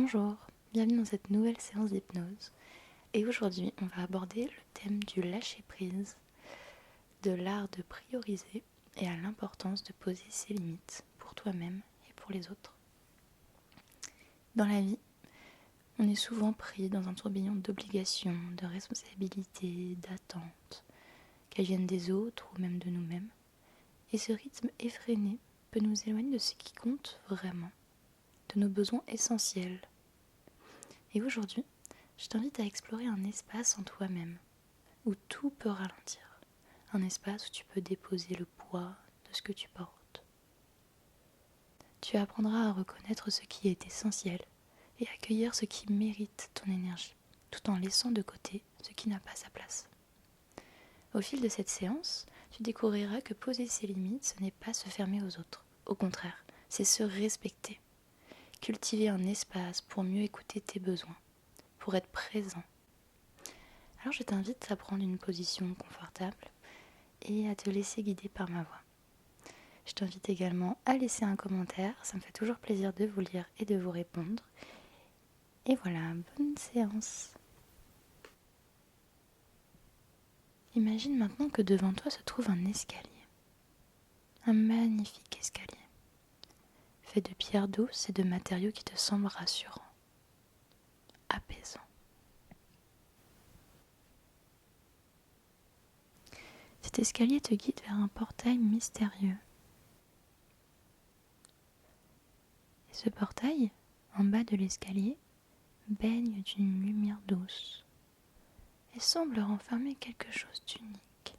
Bonjour, bienvenue dans cette nouvelle séance d'hypnose. Et aujourd'hui, on va aborder le thème du lâcher-prise, de l'art de prioriser et à l'importance de poser ses limites pour toi-même et pour les autres. Dans la vie, on est souvent pris dans un tourbillon d'obligations, de responsabilités, d'attentes, qu'elles viennent des autres ou même de nous-mêmes. Et ce rythme effréné peut nous éloigner de ce qui compte vraiment, de nos besoins essentiels. Et aujourd'hui, je t'invite à explorer un espace en toi-même, où tout peut ralentir. Un espace où tu peux déposer le poids de ce que tu portes. Tu apprendras à reconnaître ce qui est essentiel et accueillir ce qui mérite ton énergie, tout en laissant de côté ce qui n'a pas sa place. Au fil de cette séance, tu découvriras que poser ses limites, ce n'est pas se fermer aux autres. Au contraire, c'est se respecter. Cultiver un espace pour mieux écouter tes besoins, pour être présent. Alors je t'invite à prendre une position confortable et à te laisser guider par ma voix. Je t'invite également à laisser un commentaire, ça me fait toujours plaisir de vous lire et de vous répondre. Et voilà, bonne séance. Imagine maintenant que devant toi se trouve un escalier, un magnifique escalier, fait de pierres douces et de matériaux qui te semblent rassurants, apaisants. Cet escalier te guide vers un portail mystérieux. Et ce portail, en bas de l'escalier, baigne d'une lumière douce et semble renfermer quelque chose d'unique,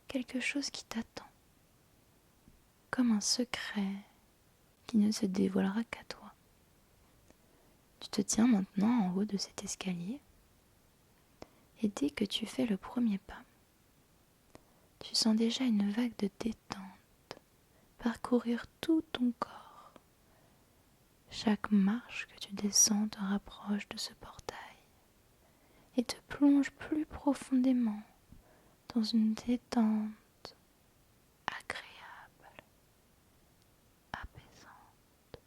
quelque chose qui t'attend, comme un secret qui ne se dévoilera qu'à toi. Tu te tiens maintenant en haut de cet escalier et dès que tu fais le premier pas, tu sens déjà une vague de détente parcourir tout ton corps. Chaque marche que tu descends te rapproche de ce portail et te plonge plus profondément dans une détente agréable, apaisante.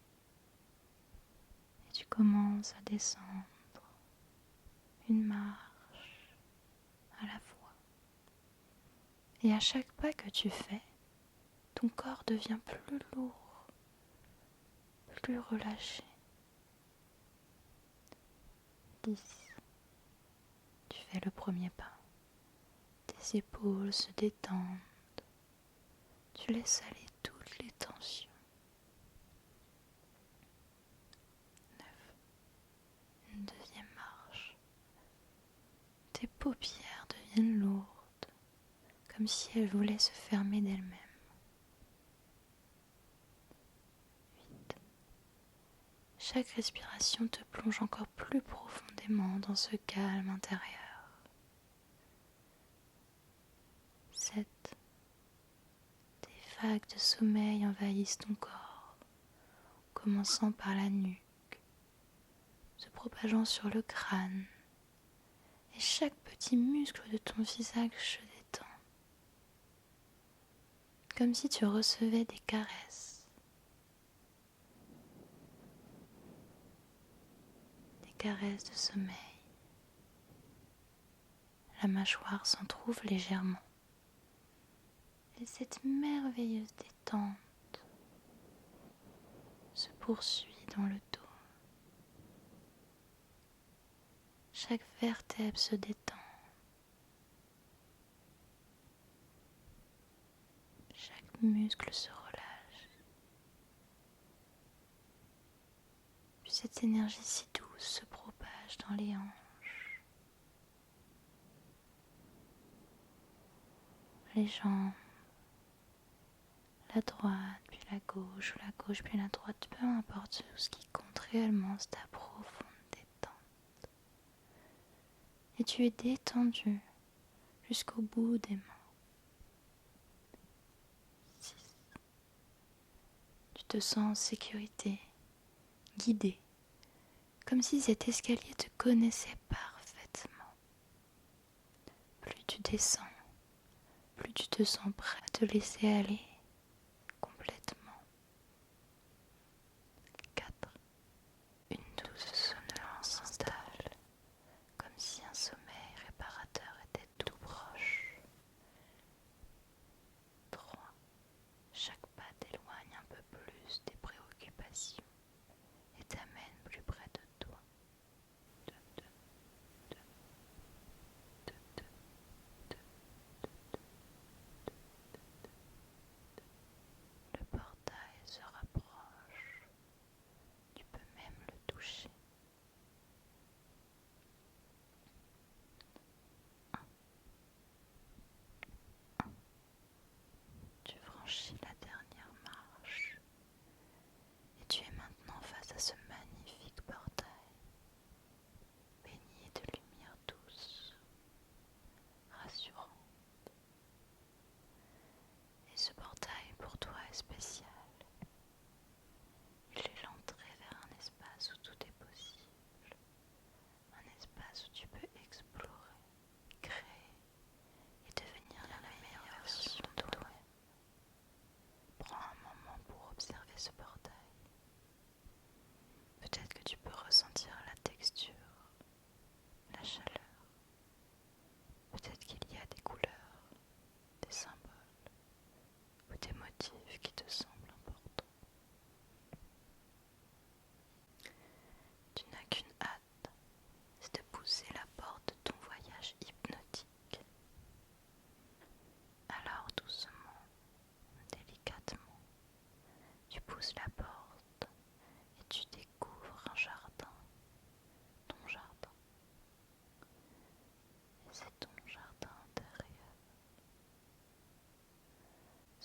Et tu commences à descendre une marche à la fois. Et à chaque pas que tu fais, ton corps devient plus lourd, plus relâché. 10. Tu fais le premier pas. Tes épaules se détendent. Tu laisses aller toutes les tensions. 9. Une deuxième marche. Tes paupières deviennent lourdes, comme si elles voulaient se fermer d'elles-mêmes. 8. Chaque respiration te plonge encore plus profondément dans ce calme intérieur. 7. Des vagues de sommeil envahissent ton corps, commençant par la nuque, se propageant sur le crâne, et chaque petit muscle de ton visage se détend, comme si tu recevais des caresses. Des caresses de sommeil. La mâchoire s'entr'ouvre légèrement. Et cette merveilleuse détente se poursuit dans le dos. Chaque vertèbre se détend. Chaque muscle se relâche. Puis cette énergie si douce se propage dans les hanches, les jambes, la droite, puis la gauche, ou la gauche, puis la droite, peu importe, ce qui compte réellement, c'est ta profonde détente. Et tu es détendu jusqu'au bout des mains. 6. Tu te sens en sécurité, guidé, comme si cet escalier te connaissait parfaitement. Plus tu descends, plus tu te sens prêt à te laisser aller complètement. 4. Une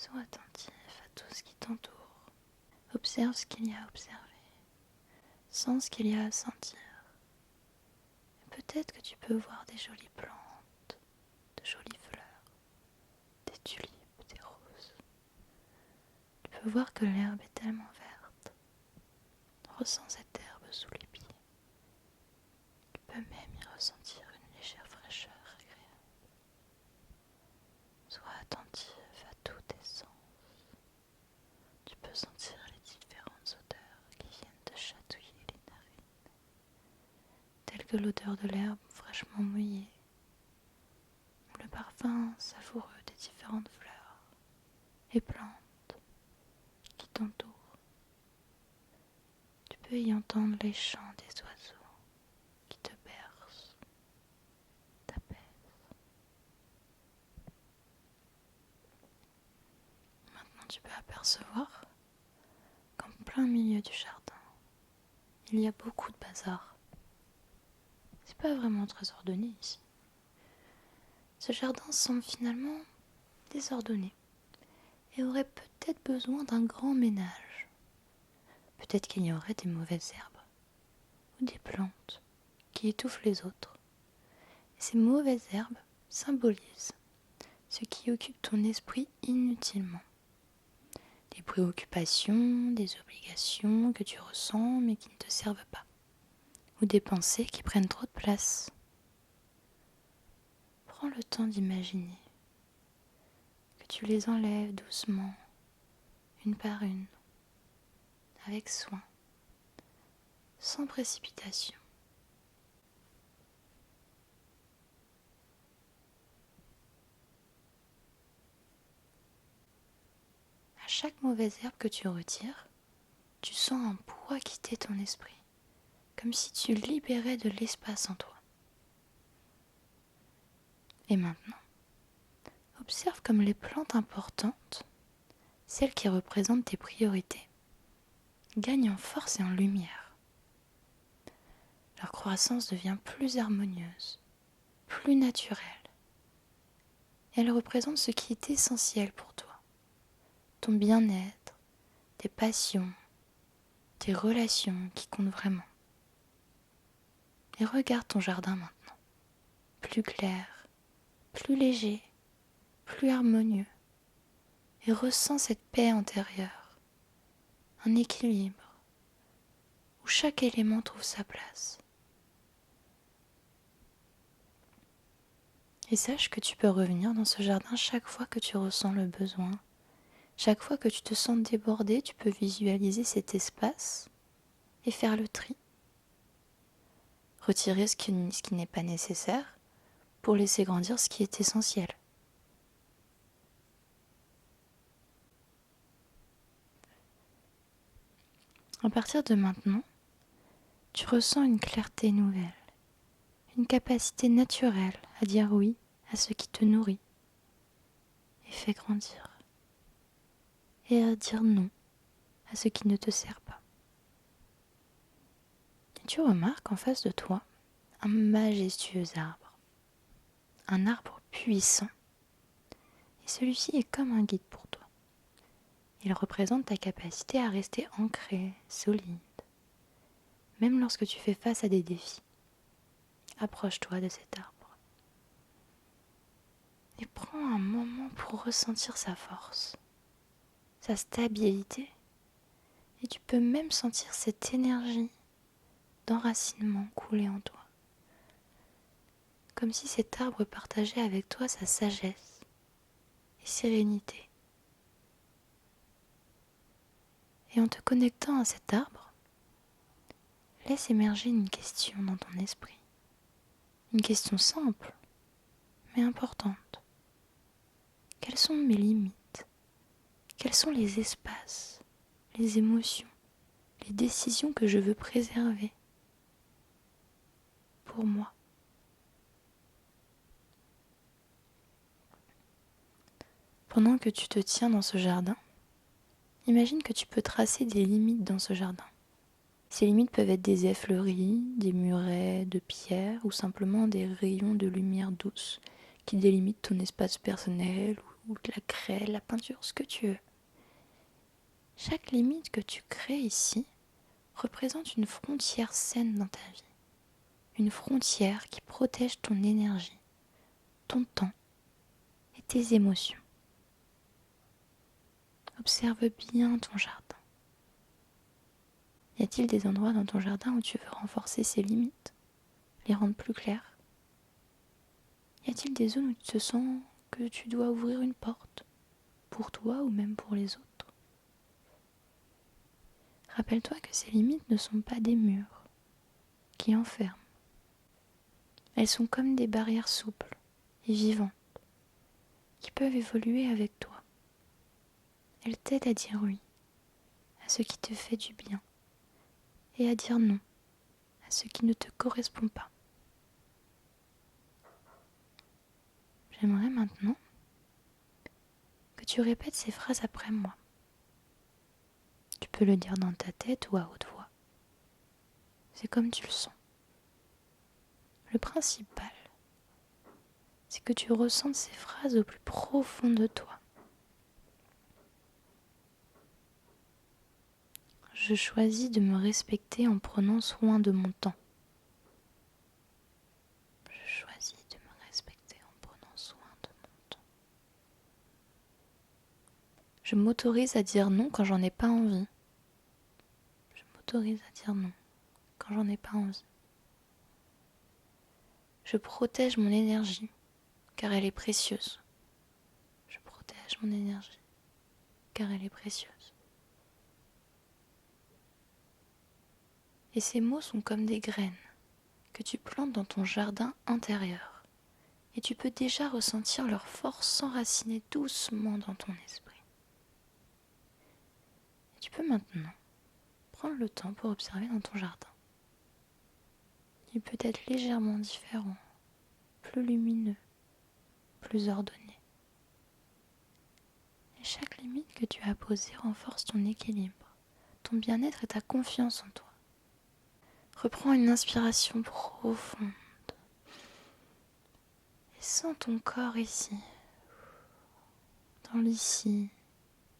Sois attentif à tout ce qui t'entoure. Observe ce qu'il y a à observer. Sens ce qu'il y a à sentir. Et peut-être que tu peux voir des jolies plantes, de jolies fleurs, des tulipes, des roses. Tu peux voir que l'herbe est tellement verte. Ressens cette herbe sous les pieds. Tu peux même y ressentir une légère fraîcheur agréable. Sois attentif à tous tes sens. Tu peux sentir les différentes odeurs qui viennent te chatouiller les narines, telles que l'odeur de l'herbe fraîchement mouillée, ou le parfum savoureux des différentes fleurs et plantes qui t'entourent. Tu peux y entendre les chants des oiseaux qui te bercent, t'apaisent. Maintenant, tu peux apercevoir qu'en plein milieu du jardin, il y a beaucoup de bazar. C'est pas vraiment très ordonné ici. Ce jardin semble finalement désordonné et aurait peut-être besoin d'un grand ménage. Peut-être qu'il y aurait des mauvaises herbes ou des plantes qui étouffent les autres. Et ces mauvaises herbes symbolisent ce qui occupe ton esprit inutilement. Des préoccupations, des obligations que tu ressens mais qui ne te servent pas. Ou des pensées qui prennent trop de place. Prends le temps d'imaginer que tu les enlèves doucement, une par une, avec soin, sans précipitation. À chaque mauvaise herbe que tu retires, tu sens un poids quitter ton esprit, comme si tu libérais de l'espace en toi. Et maintenant, observe comme les plantes importantes, celles qui représentent tes priorités, gagnent en force et en lumière. Leur croissance devient plus harmonieuse, plus naturelle. Elles représentent ce qui est essentiel pour toi, ton bien-être, tes passions, tes relations qui comptent vraiment. Et regarde ton jardin maintenant, plus clair, plus léger, plus harmonieux, et ressens cette paix intérieure, un équilibre, où chaque élément trouve sa place. Et sache que tu peux revenir dans ce jardin chaque fois que tu ressens le besoin. Chaque fois que tu te sens débordé, tu peux visualiser cet espace et faire le tri. Retirer ce qui n'est pas nécessaire pour laisser grandir ce qui est essentiel. À partir de maintenant, tu ressens une clarté nouvelle, une capacité naturelle à dire oui à ce qui te nourrit et fait grandir, et à dire non à ce qui ne te sert pas. Et tu remarques en face de toi un majestueux arbre, un arbre puissant, et celui-ci est comme un guide pour toi. Il représente ta capacité à rester ancré, solide, même lorsque tu fais face à des défis. Approche-toi de cet arbre et prends un moment pour ressentir sa force, sa stabilité, et tu peux même sentir cette énergie d'enracinement couler en toi, comme si cet arbre partageait avec toi sa sagesse et sérénité. Et en te connectant à cet arbre, laisse émerger une question dans ton esprit, une question simple mais importante. Quelles sont mes limites? Quels sont les espaces, les émotions, les décisions que je veux préserver pour moi? Pendant que tu te tiens dans ce jardin, imagine que tu peux tracer des limites dans ce jardin. Ces limites peuvent être des haies fleuries, des murets de pierre ou simplement des rayons de lumière douce qui délimitent ton espace personnel ou de la craie, de la peinture, ce que tu veux. Chaque limite que tu crées ici représente une frontière saine dans ta vie. Une frontière qui protège ton énergie, ton temps et tes émotions. Observe bien ton jardin. Y a-t-il des endroits dans ton jardin où tu veux renforcer ces limites, les rendre plus claires? Y a-t-il des zones où tu te sens que tu dois ouvrir une porte, pour toi ou même pour les autres? Rappelle-toi que ces limites ne sont pas des murs qui enferment. Elles sont comme des barrières souples et vivantes qui peuvent évoluer avec toi. Elles t'aident à dire oui à ce qui te fait du bien et à dire non à ce qui ne te correspond pas. J'aimerais maintenant que tu répètes ces phrases après moi. Tu peux le dire dans ta tête ou à haute voix. C'est comme tu le sens. Le principal, c'est que tu ressentes ces phrases au plus profond de toi. Je choisis de me respecter en prenant soin de mon temps. Je choisis de me respecter en prenant soin de mon temps. Je m'autorise à dire non quand j'en ai pas envie. Je m'autorise à dire non quand j'en ai pas envie. Je protège mon énergie car elle est précieuse. Je protège mon énergie car elle est précieuse. Et ces mots sont comme des graines que tu plantes dans ton jardin intérieur. Et tu peux déjà ressentir leur force s'enraciner doucement dans ton esprit. Et tu peux maintenant prendre le temps pour observer dans ton jardin. Il peut être légèrement différent, plus lumineux, plus ordonné. Et chaque limite que tu as posée renforce ton équilibre, ton bien-être et ta confiance en toi. Reprends une inspiration profonde et sens ton corps ici, dans l'ici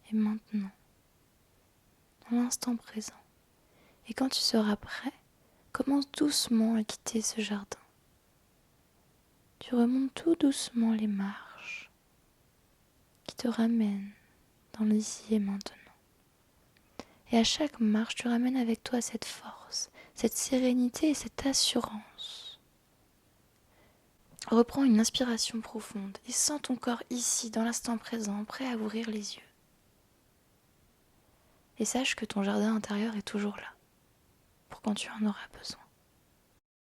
et maintenant, dans l'instant présent. Et quand tu seras prêt, commence doucement à quitter ce jardin. Tu remontes tout doucement les marches qui te ramènent dans l'ici et maintenant. Et à chaque marche, tu ramènes avec toi cette force, cette sérénité et cette assurance. Reprends une inspiration profonde et sens ton corps ici, dans l'instant présent, prêt à ouvrir les yeux. Et sache que ton jardin intérieur est toujours là, pour quand tu en auras besoin.